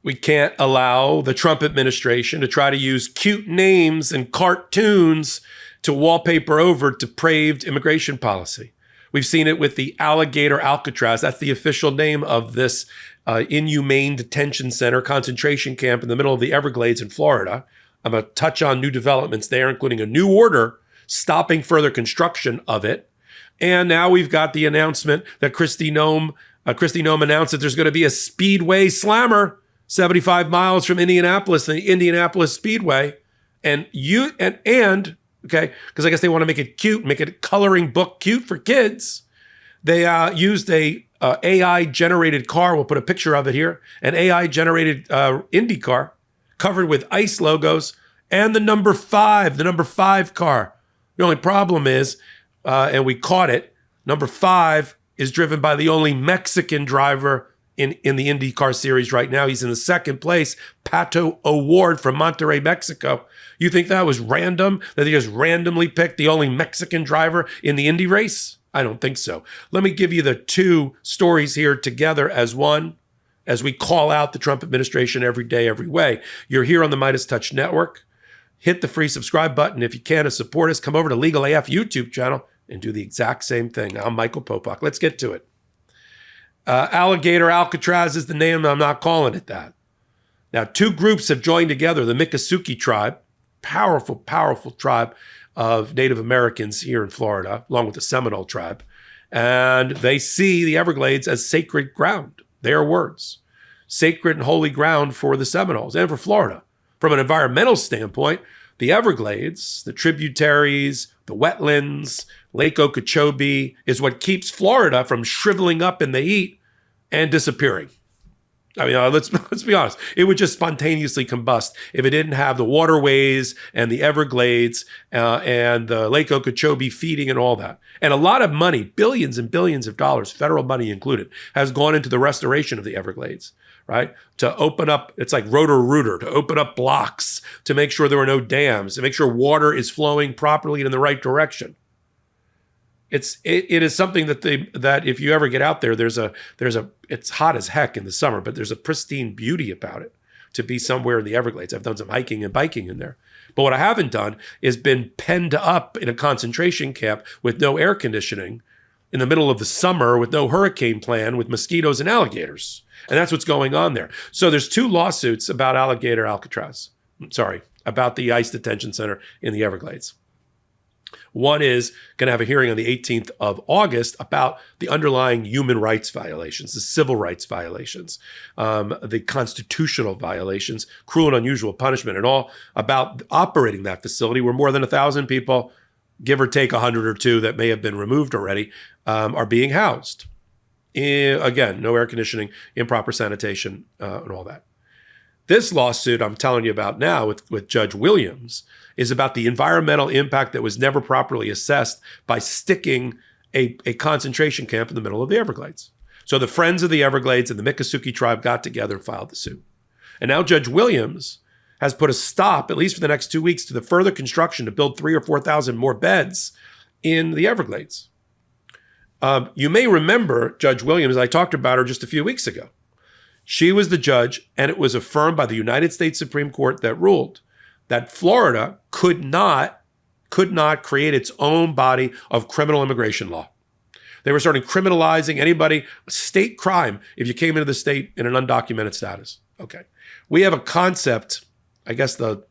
We can't allow the Trump administration to try to use cute names and cartoons to wallpaper over depraved immigration policy. We've seen it with the Alligator Alcatraz. That's the official name of this inhumane detention center, concentration camp in the middle of the Everglades in Florida. I'm going to touch on new developments there, including a new order stopping further construction of it. And now we've got the announcement that Kristi Noem announced that there's going to be a Speedway Slammer 75 miles from Indianapolis, the Indianapolis Speedway. Okay, because I guess they want to make it cute, make it a coloring book cute for kids. They used a AI-generated car. We'll put a picture of it here. An AI-generated Indy car covered with ICE logos and the number 5 car. The only problem is, and we caught it, number 5 is driven by the only Mexican driver in the IndyCar series right now. He's in the second place, Pato O'Ward from Monterrey, Mexico. You think that was random, that they just randomly picked the only Mexican driver in the Indy race? I don't think so. Let me give you the two stories here together as one, as we call out the Trump administration every day, every way. You're here on the MeidasTouch Network. Hit the free subscribe button if you can to support us. Come over to Legal AF YouTube channel and do the exact same thing. I'm Michael Popok. Let's get to it. Alligator Alcatraz is the name. I'm not calling it that. Now, two groups have joined together, the Miccosukee tribe, powerful, powerful tribe of Native Americans here in Florida, along with the Seminole tribe. And they see the Everglades as sacred ground, their words, sacred and holy ground for the Seminoles and for Florida. From an environmental standpoint, the Everglades, the tributaries, the wetlands, Lake Okeechobee is what keeps Florida from shriveling up in the heat and disappearing. I mean, let's be honest. It would just spontaneously combust if it didn't have the waterways and the Everglades and the Lake Okeechobee feeding and all that. And a lot of money, billions and billions of dollars, federal money included, has gone into the restoration of the Everglades, right? To open up, it's like Roto-Rooter, to open up blocks, to make sure there were no dams, to make sure water is flowing properly and in the right direction. It is something that if you ever get out there, it's hot as heck in the summer, but there's a pristine beauty about it to be somewhere in the Everglades. I've done some hiking and biking in there. But what I haven't done is been penned up in a concentration camp with no air conditioning in the middle of the summer with no hurricane plan with mosquitoes and alligators. And that's what's going on there. So there's two lawsuits about Alligator Alcatraz. About the ICE detention center in the Everglades. One is going to have a hearing on the 18th of August about the underlying human rights violations, the civil rights violations, the constitutional violations, cruel and unusual punishment, and all about operating that facility where more than 1,000 people, give or take 100 or two that may have been removed already, are being housed. Again, no air conditioning, improper sanitation, and all that. This lawsuit I'm telling you about now with Judge Williams is about the environmental impact that was never properly assessed by sticking a concentration camp in the middle of the Everglades. So the Friends of the Everglades and the Miccosukee tribe got together and filed the suit. And now Judge Williams has put a stop, at least for the next 2 weeks, to the further construction to build 3,000 or 4,000 more beds in the Everglades. You may remember Judge Williams, I talked about her just a few weeks ago. She was the judge, and it was affirmed by the United States Supreme Court that ruled that Florida could not create its own body of criminal immigration law. They were starting criminalizing anybody, state crime, if you came into the state in an undocumented status. Okay. We have a concept, I guess the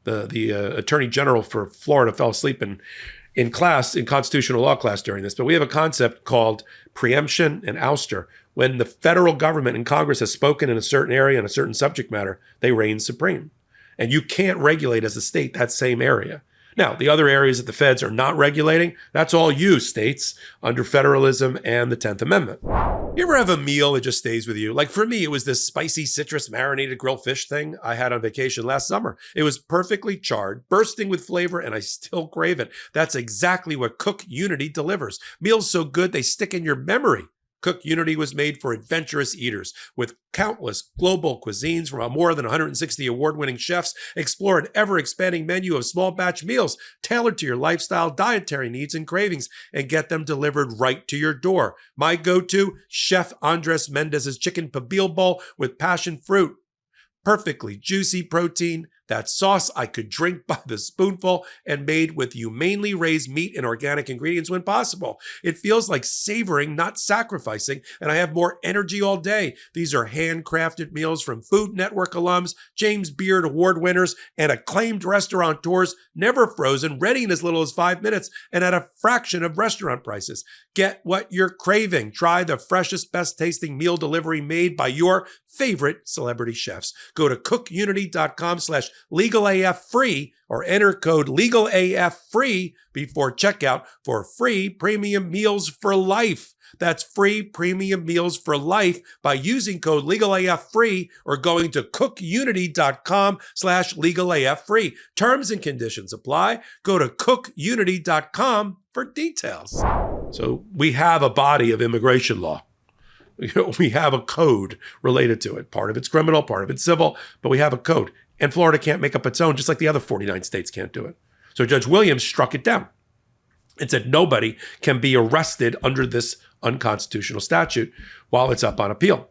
Attorney General for Florida fell asleep in constitutional law class during this, but we have a concept called preemption and ouster. When the federal government and Congress has spoken in a certain area and a certain subject matter, they reign supreme. And you can't regulate as a state that same area. Now, the other areas that the feds are not regulating, that's all you states under federalism and the 10th Amendment. You ever have a meal that just stays with you? Like for me, it was this spicy citrus marinated grilled fish thing I had on vacation last summer. It was perfectly charred, bursting with flavor, and I still crave it. That's exactly what Cook Unity delivers. Meals so good they stick in your memory. Cook Unity was made for adventurous eaters with countless global cuisines from more than 160 award-winning chefs. Explore an ever-expanding menu of small batch meals tailored to your lifestyle, dietary needs, and cravings, and get them delivered right to your door. My go-to, Chef Andres Mendez's chicken pibil bowl with passion fruit. perfectly juicy protein. That sauce I could drink by the spoonful and made with humanely raised meat and organic ingredients when possible. It feels like savoring, not sacrificing, and I have more energy all day. These are handcrafted meals from Food Network alums, James Beard Award winners, and acclaimed restaurateurs, never frozen, ready in as little as 5 minutes, and at a fraction of restaurant prices. Get what you're craving. Try the freshest, best tasting meal delivery made by your favorite celebrity chefs. Go to cookunity.com/legalAFFree or enter code LegalAFFree before checkout for free premium meals for life. That's free premium meals for life by using code LegalAFFree or going to cookunity.com/LegalAFFree. Terms and conditions apply. Go to cookunity.com for details. So we have a body of immigration law. We have a code related to it. Part of it's criminal, part of it's civil, but we have a code. And Florida can't make up its own, just like the other 49 states can't do it. So Judge Williams struck it down and said nobody can be arrested under this unconstitutional statute while it's up on appeal.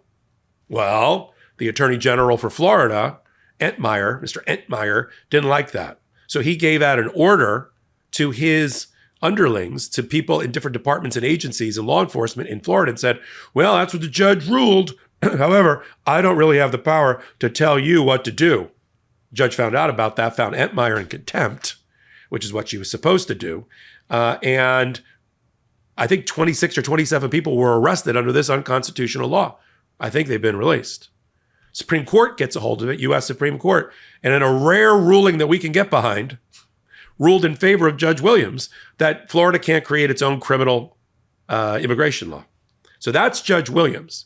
Well, the Attorney General for Florida, Mr. Entmeyer, didn't like that. So he gave out an order to his underlings, to people in different departments and agencies and law enforcement in Florida, and said, well, that's what the judge ruled. However, I don't really have the power to tell you what to do. The judge found out about that, found Entmeyer in contempt, which is what she was supposed to do. And I think 26 or 27 people were arrested under this unconstitutional law. I think they've been released. Supreme Court gets a hold of it, U.S. Supreme Court, and in a rare ruling that we can get behind, ruled in favor of Judge Williams that Florida can't create its own criminal immigration law. So that's Judge Williams.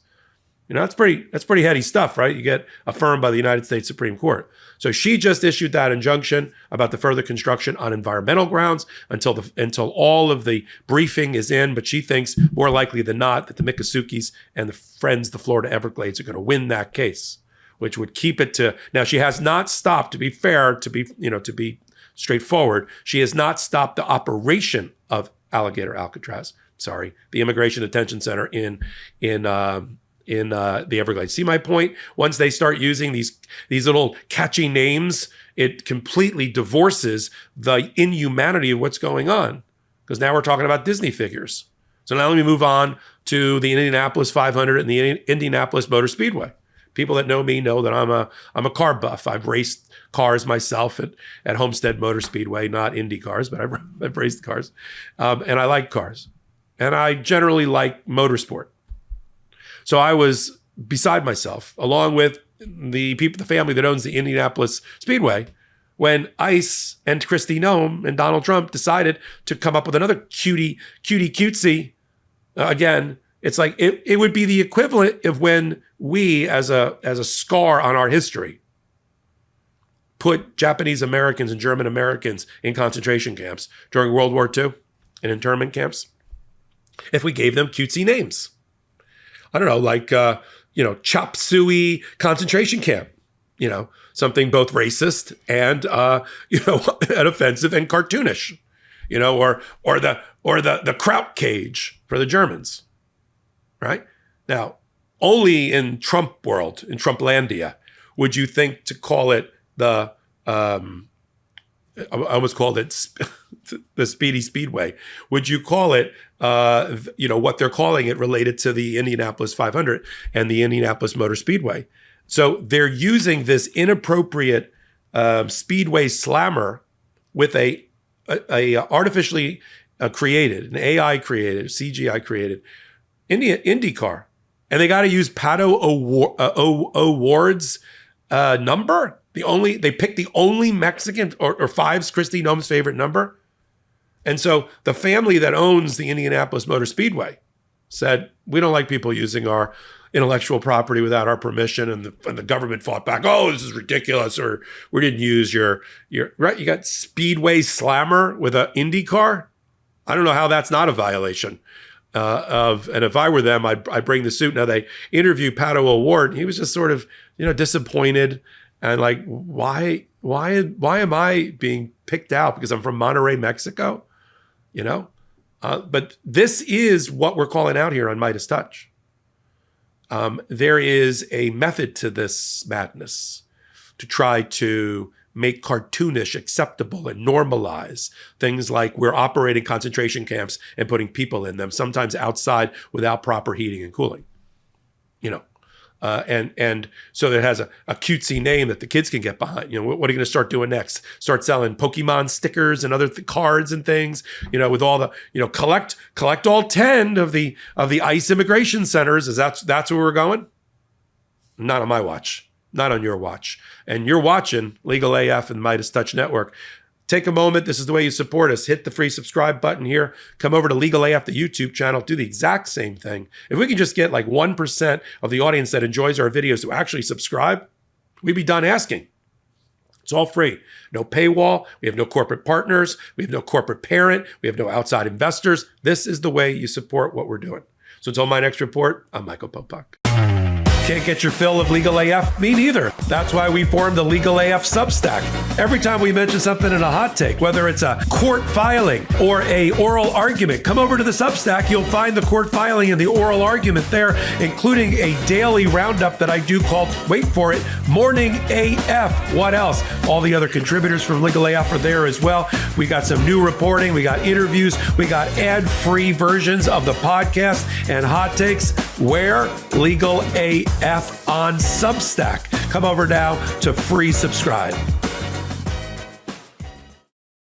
You know, that's pretty heady stuff, right? You get affirmed by the United States Supreme Court. So she just issued that injunction about the further construction on environmental grounds until all of the briefing is in. But she thinks more likely than not that the Miccosukis and the Friends, the Florida Everglades, are going to win that case, which would keep it to. Now, she has not stopped. To be fair, to be straightforward, she has not stopped the operation of Alligator Alcatraz. Sorry, the Immigration Detention Center in the Everglades. See my point? Once they start using these little catchy names, it completely divorces the inhumanity of what's going on. Because now we're talking about Disney figures. So now let me move on to the Indianapolis 500 and the Indianapolis Motor Speedway. People that know me know that I'm a car buff. I've raced cars myself at Homestead Motor Speedway, not Indy cars, but I've raced cars. And I like cars. And I generally like motorsport. So I was beside myself, along with the family that owns the Indianapolis Speedway, when ICE and Kristi Noem and Donald Trump decided to come up with another cutesy. Again, it's like it would be the equivalent of when we, as a scar on our history, put Japanese Americans and German Americans in concentration camps during World War II in internment camps. If we gave them cutesy names. I don't know, like, Chop Suey concentration camp, something both racist and, and offensive and cartoonish, or the Kraut cage for the Germans, right? Now, only in Trump world, in Trumplandia, would you think to call it I almost called it the Speedy Speedway. Would you call it, what they're calling it related to the Indianapolis 500 and the Indianapolis Motor Speedway? So they're using this inappropriate Speedway Slammer with a artificially created, an AI created, CGI created Indy car. And they got to use Pato O'Ward's number. They picked the only Mexican, or five's Kristi Noem's favorite number. And so the family that owns the Indianapolis Motor Speedway said, we don't like people using our intellectual property without our permission. And the government fought back. Oh, this is ridiculous. Or we didn't use your right. You got Speedway Slammer with an Indy car. I don't know how that's not a violation and if I were them, I'd bring the suit. Now they interviewed Pato O'Ward. He was just sort of, disappointed. And like, why am I being picked out? Because I'm from Monterrey, Mexico, But this is what we're calling out here on MeidasTouch. There is a method to this madness. to try to make cartoonish acceptable and normalize things like we're operating concentration camps and putting people in them, sometimes outside without proper heating and cooling, and so it has a cutesy name that the kids can get behind. What are you going to start doing next? Start selling Pokemon stickers and other cards and things, with all the, collect all 10 of the ICE immigration centers. That's where we're going? Not on my watch. Not on your watch. And you're watching Legal AF and MeidasTouch Network. Take a moment. This is the way you support us. Hit the free subscribe button here. Come over to Legal AF, the YouTube channel. Do the exact same thing. If we can just get like 1% of the audience that enjoys our videos to actually subscribe, we'd be done asking. It's all free. No paywall. We have no corporate partners. We have no corporate parent. We have no outside investors. This is the way you support what we're doing. So until my next report, I'm Michael Popok. Can't get your fill of Legal AF? Me neither. That's why we formed the Legal AF Substack. Every time we mention something in a hot take, whether it's a court filing or a oral argument, come over to the Substack. You'll find the court filing and the oral argument there, including a daily roundup that I do called, wait for it, Morning AF. What else? All the other contributors from Legal AF are there as well. We got some new reporting. We got interviews. We got ad-free versions of the podcast and hot takes. Where? Legal AF on Substack. Come over now to free subscribe.